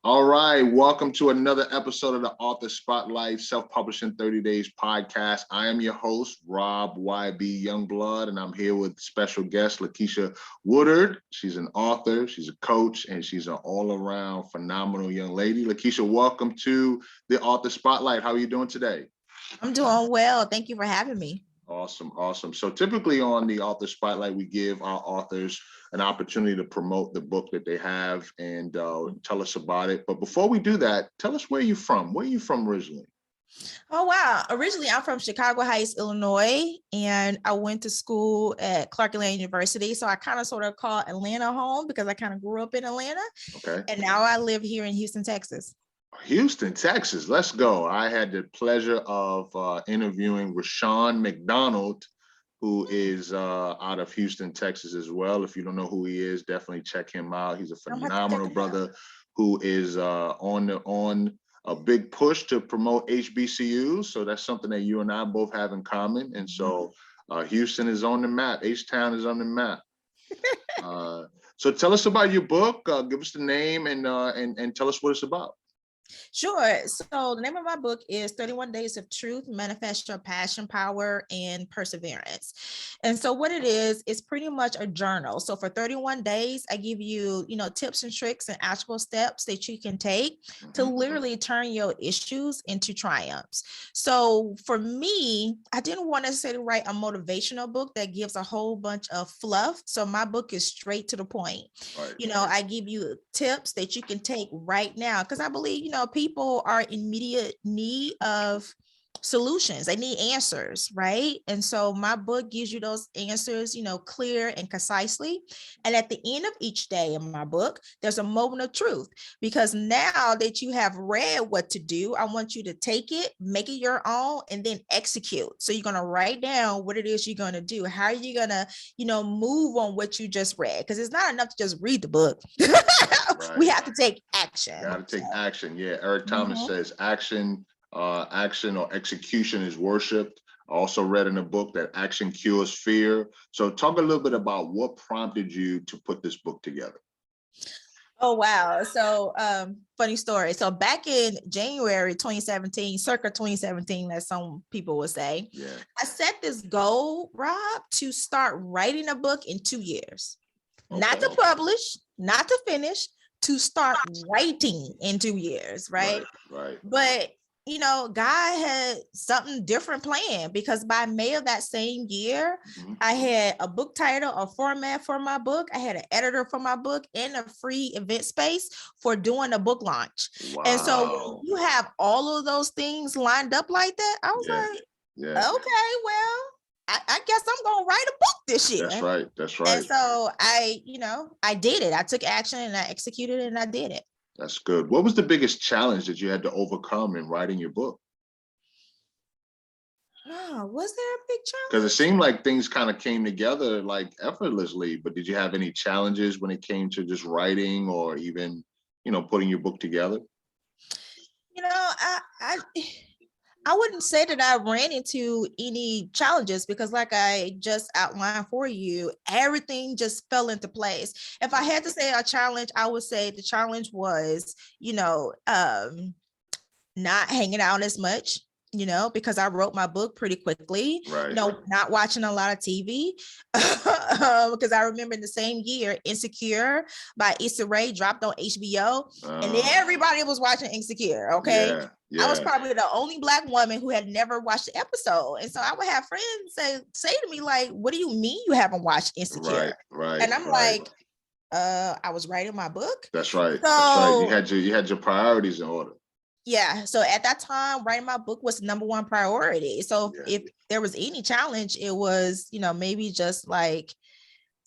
All right, welcome to another episode of the Author Spotlight Self-Publishing 30 Days podcast. I am your host, Rob YB Youngblood, and I'm here with special guest, LaKitia Woodard. She's an author, she's a coach, and she's an all-around phenomenal young lady. LaKitia, welcome to the Author Spotlight. How are you doing today? I'm doing well. Thank you for having me. Awesome, awesome. So typically on the Author Spotlight, we give our authors an opportunity to promote the book that they have and tell us about it. But before we do that, tell us where you're from. Where are you from originally? Oh, wow. Originally, I'm from Chicago Heights, Illinois, and I went to school at Clark Atlanta University. So I kind of sort of call Atlanta home because I kind of grew up in Atlanta. Okay. And now I live here in Houston, Texas. Houston, Texas. Let's go. I had the pleasure of interviewing Rashawn McDonald, who is out of Houston, Texas as well. If you don't know who he is, definitely check him out. He's a phenomenal brother who is on a big push to promote HBCUs. So that's something that you and I both have in common. And so Houston is on the map. H-Town is on the map. So tell us about your book. Give us the name and tell us what it's about. Sure. So the name of my book is 31 Days of Truth, Manifest Your Passion, Power, and Perseverance. And so what it is pretty much a journal. So for 31 days, I give you, tips and tricks and actionable steps that you can take to literally turn your issues into triumphs. So for me, I didn't want to necessarily write a motivational book that gives a whole bunch of fluff. So my book is straight to the point. Right. I give you tips that you can take right now because I believe, people are in immediate need of solutions. They need answers, right? And so my book gives you those answers, clear and concisely. And at the end of each day in my book, there's a moment of truth, because now that you have read what to do, I want you to take it, make it your own, and then execute. So you're going to write down what it is you're going to do. How are you going to, move on what you just read? Because it's not enough to just read the book. Right. We have to take action. Got to take action. Yeah. Eric Thomas says action or execution is worshipped. I also read in a book that action cures fear. So talk a little bit about what prompted you to put this book together. Oh, wow. So funny story. So back in January 2017, circa 2017, as some people would say, I set this goal, Rob, to start writing a book in 2 years. Okay. Not to publish, not to finish, to start writing in 2 years, right? Right. But God had something different planned, because by May of that same year, I had a book title, a format for my book. I had an editor for my book and a free event space for doing a book launch. Wow. And so when you have all of those things lined up like that, I was like, okay, well, I guess I'm going to write a book this year. That's right. And so I did it. I took action and I executed it and I did it. That's good. What was the biggest challenge that you had to overcome in writing your book? Oh, was there a big challenge? Because it seemed like things kind of came together like effortlessly, but did you have any challenges when it came to just writing or even, putting your book together? I wouldn't say that I ran into any challenges, because like I just outlined for you, everything just fell into place. If I had to say a challenge, I would say the challenge was, not hanging out as much, because I wrote my book pretty quickly, not watching a lot of TV, because I remember in the same year, Insecure by Issa Rae dropped on HBO, and everybody was watching Insecure, okay? Yeah. I was probably the only Black woman who had never watched the episode. And so I would have friends say to me, like, what do you mean you haven't watched Insecure? Right. And I'm like, I was writing my book. That's right. So, that's right. You had your priorities in order. Yeah. So at that time, writing my book was the number one priority. So if there was any challenge, it was, maybe just like,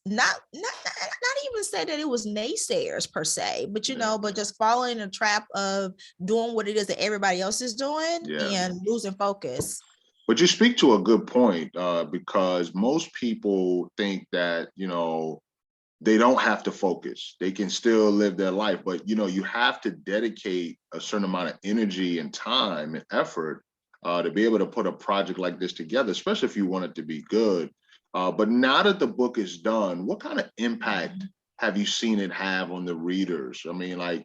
not even say that it was naysayers per se, but but just falling in the trap of doing what it is that everybody else is doing and losing focus. But you speak to a good point, because most people think that they don't have to focus. They can still live their life, but you have to dedicate a certain amount of energy and time and effort to be able to put a project like this together, especially if you want it to be good. But now that the book is done, what kind of impact have you seen it have on the readers? I mean, like,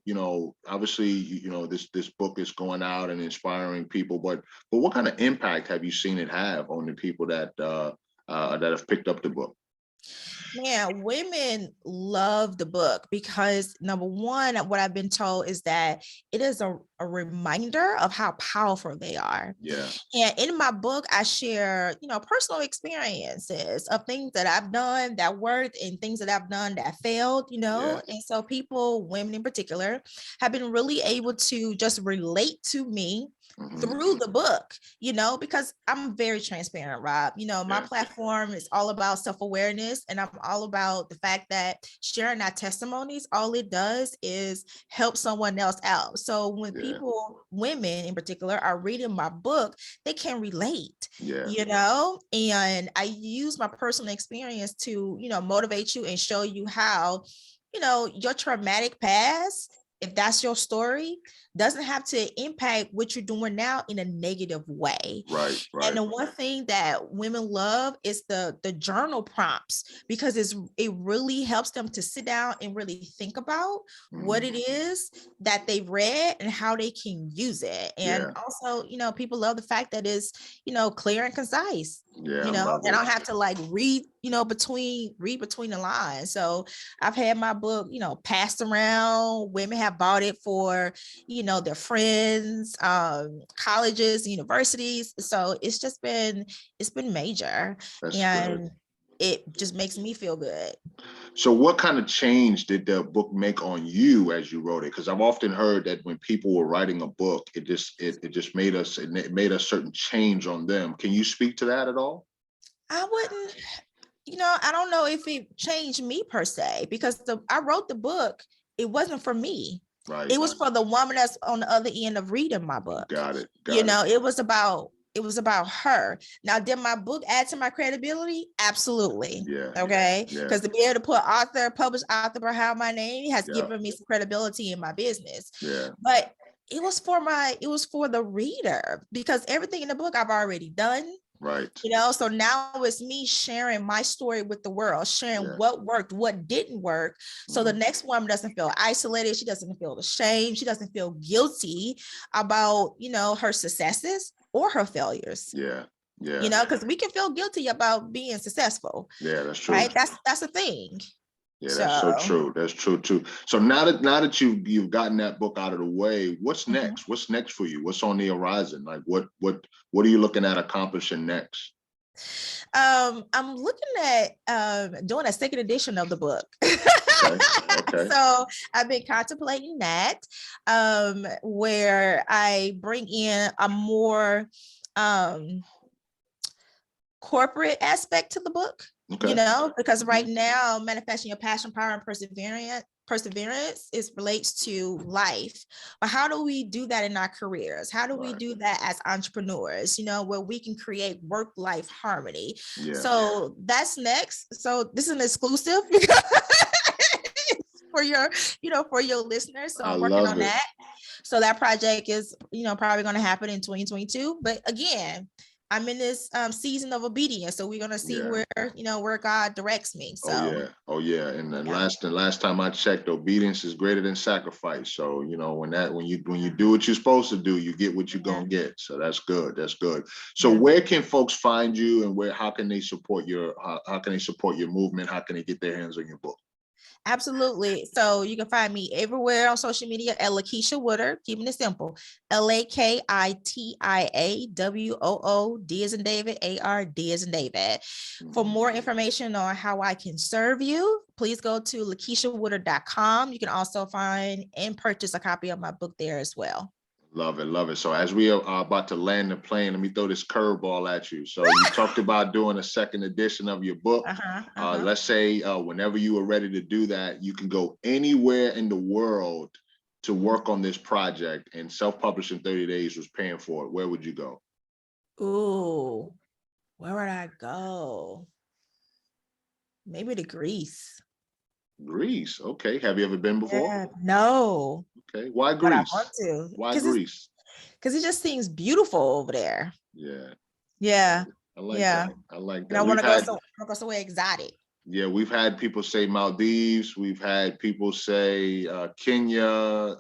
obviously, this book is going out and inspiring people, but what kind of impact have you seen it have on the people that have picked up the book? Man, women love the book because number one, what I've been told is that it is a reminder of how powerful they are. Yeah. And in my book, I share, personal experiences of things that I've done that worked and things that I've done that failed, Yeah. And so people, women in particular, have been really able to just relate to me through the book, because I'm very transparent, Rob. My platform is all about self-awareness, and I'm all about the fact that sharing our testimonies, all it does is help someone else out. So when people, women in particular, are reading my book, they can relate, and I use my personal experience to, motivate you and show you how, your traumatic past, if that's your story, doesn't have to impact what you're doing now in a negative way. Right. And the one thing that women love is the journal prompts, because it really helps them to sit down and really think about what it is that they've read and how they can use it. And also, people love the fact that it's, clear and concise. Yeah, and I don't have to like read between the lines. So I've had my book, passed around. Women have bought it for, their friends, colleges, universities. So it's been major. That's and good. It just makes me feel good. So what kind of change did the book make on you as you wrote it? Because I've often heard that when people were writing a book, it just made a certain change on them. Can you speak to that at all? I wouldn't, I don't know if it changed me per se, because I wrote the book. It wasn't for me. Right. It was for the woman that's on the other end of reading my book. Got it. It was about her. Now, did my book add to my credibility? Absolutely. Yeah. Okay. Because to be able to put published author behind my name has given me some credibility in my business. Yeah. But it was for the reader, because everything in the book I've already done. Right. So now it's me sharing my story with the world, sharing what worked, what didn't work. So the next woman doesn't feel isolated. She doesn't feel ashamed. She doesn't feel guilty about, her successes or her failures. Yeah. Because we can feel guilty about being successful. Yeah, that's true. Right. That's the thing. Yeah, that's so true. That's true too. So now that you've gotten that book out of the way, what's next? What's next for you? What's on the horizon? Like what are you looking at accomplishing next? I'm looking at doing a second edition of the book. Okay. So I've been contemplating that, where I bring in a more corporate aspect to the book. Because right now, manifesting your passion, power, and perseverance relates to life. But how do we do that in our careers? How do we do that as entrepreneurs, where we can create work-life harmony? So that's next. So this is an exclusive for your listeners. So I'm working on that. So that project is, probably going to happen in 2022. But again, I'm in this season of obedience, so we're gonna see where God directs me. So oh yeah. And the last time I checked, obedience is greater than sacrifice. So when you do what you're supposed to do, you get what you're gonna get. So that's good. That's good. So where can folks find you, and how can they support your movement? How can they get their hands on your book? Absolutely. So you can find me everywhere on social media at LaKitia Woodard, keeping it simple. LaKitia, as in David, ARD as in David. For more information on how I can serve you, please go to LaKitiaWoodard.com. You can also find and purchase a copy of my book there as well. Love it, love it. So as we are about to land the plane, let me throw this curveball at you. So you talked about doing a second edition of your book. Let's say whenever you are ready to do that, you can go anywhere in the world to work on this project, and self-publish in 30 days was paying for it. Where would you go? Ooh, where would I go? Maybe to Greece. Greece. Okay. Have you ever been before? No. Okay. Why Greece? But I want to. Why Greece? Because it just seems beautiful over there. Yeah. Yeah. I like that. I like that. And I want to go somewhere exotic. Yeah, we've had people say Maldives, we've had people say Kenya,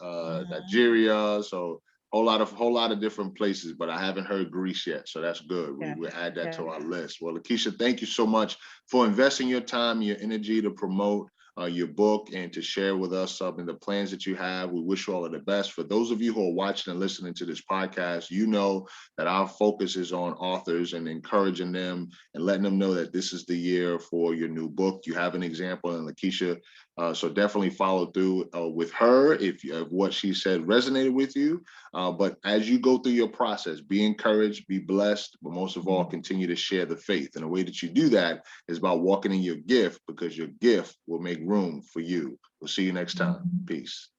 Nigeria, so whole lot of different places, but I haven't heard Greece yet, so that's good. Yeah, We'll add that to yeah. our list. Well, LaKitia, thank you so much for investing your time, your energy to promote your book and to share with us some of the plans that you have. We wish you all of the best. For those of you who are watching and listening to this podcast, you know that our focus is on authors and encouraging them and letting them know that this is the year for your new book. You have an example in LaKitia, so definitely follow through with her if what she said resonated with you. But as you go through your process, be encouraged, be blessed, but most of all, continue to share the faith. And the way that you do that is by walking in your gift, because your gift will make room for you. We'll see you next time. Peace.